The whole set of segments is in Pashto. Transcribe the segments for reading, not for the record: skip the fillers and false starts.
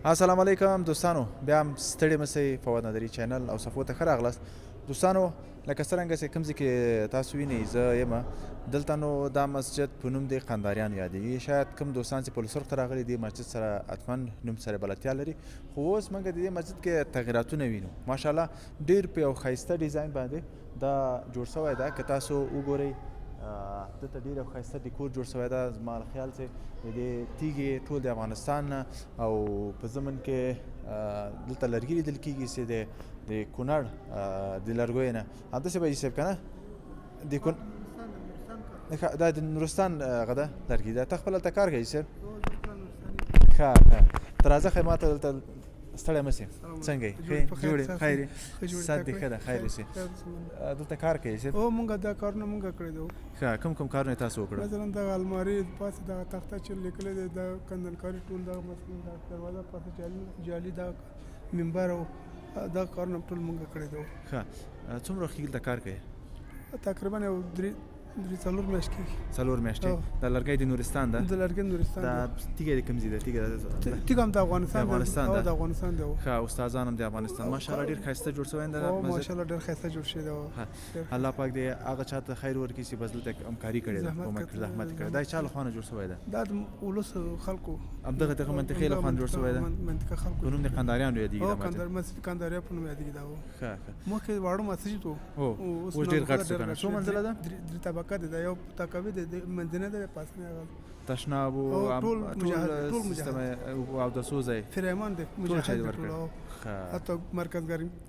السلام علیکم دوستانو، بیا هم ستړي مه شئ فواد نادري چینل او صفحو ته ښه راغلاست. دوستانو لکه څرنګه چې کوم ځای کې تاسو وینئ زه یم دلته، نو دا مسجد په نوم دی قنداریان یادېږي. شاید کوم دوستان چې پل سرخ ته راغلي دي مسجد سره حتما نوم سره بلدتیا لري، خو اوس موږ د دې مسجد کې تغیراتونه وینو. ماشاءالله ډېر په یو ښایسته ډیزاین باندې دا جوړ شوی ده. که تاسو وګورئ دلته ډېر یو ښایسته ډیکور جوړ شوی ده. زما له خیال چې د دې تیږې ټول د افغانستان نه او په ضمن کې دلته لرګي لیدل کېږي چې د کونړ د لرګیو نه همداسې به وي صاحب که نه دا د نورستان هغه ده لرګي ده. ته خپل هلته کار کوې صاحب؟ ښه ته راځه ښه ما ته دلته ستړی مه سې. څنګه یې؟ ښه جوړ یې خیر یې صحت دې ښه ده خیر یې سې. دلته کار کوې صاحب؟ او مونږ دا کارونه مونږ کړی دی. ښه کوم کارونه یې تاسو وکړل؟ مثلا دغه المارۍ پاسې دغه تخته چې لیکلی دی د کندنکاري ټول دغه مثلا د دروازه پاسې جالي دا منبر او دغه کارونه ټول مونږ کړی دی. ښه څومره وخت کېږي دلته کار کوې؟ تقریبا یو څلور میاشتې کېږي. څلور میاشتې. دا لرګی د نورستان ده؟ د لرګي نورستان دا تیږه د کوم ځای ده؟ تیږه هم د افغانستان ده. د افغانستان دی. ښه استادان هم د افغانستان. ماشاءالله ډېر ښایسته جوړ شوی ده. ماشاءالله ډېر ښایسته جوړ شوی دی. الله پاک دې هغه چا ته خیر ورکړي چې بس دلته همکاري کړې ده، کومک زحمت کړی. دا چا له خوا نه جوړ شوی ده؟ دا د ولس خلکو همدغه منطقې له خوا جوړ شوی ده. منطقه خلکو په نوم د قنداریانو یادېږي دا مسجد قنداریا په نوم یادېږي دا. ښه مخکې واړه مسجد و اوس ډېر غټ شو که نه؟ څو منزله ده؟ درې طبقه ده. یو تاکوي د منځنۍ ده پاسنۍ هغه تشناب او ټول سیستم او د څو ځای فرایمان دی مجهز ټول. حتی مرکز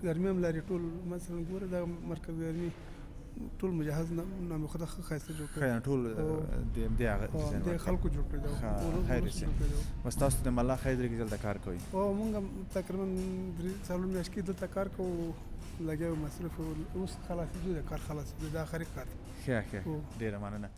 ګرمي هم لري ټول. مثلا ګوره دا مرکز ګرمي ټول مجهز نامې خو ښه ښایسته جوړ کړی. ټول د هغه د خلکو جوړ کړی دی. خیر شي. بس تاسو د ملا خیر درکې دلته کار کوئ؟ او موږ تقریبا څلور میاشتې کې دلته کار کوو. لګیا یو مصرف اوس خلاصېږي د کار خلاصېږي. دا آخري کار دی. ښه ډېره مننه.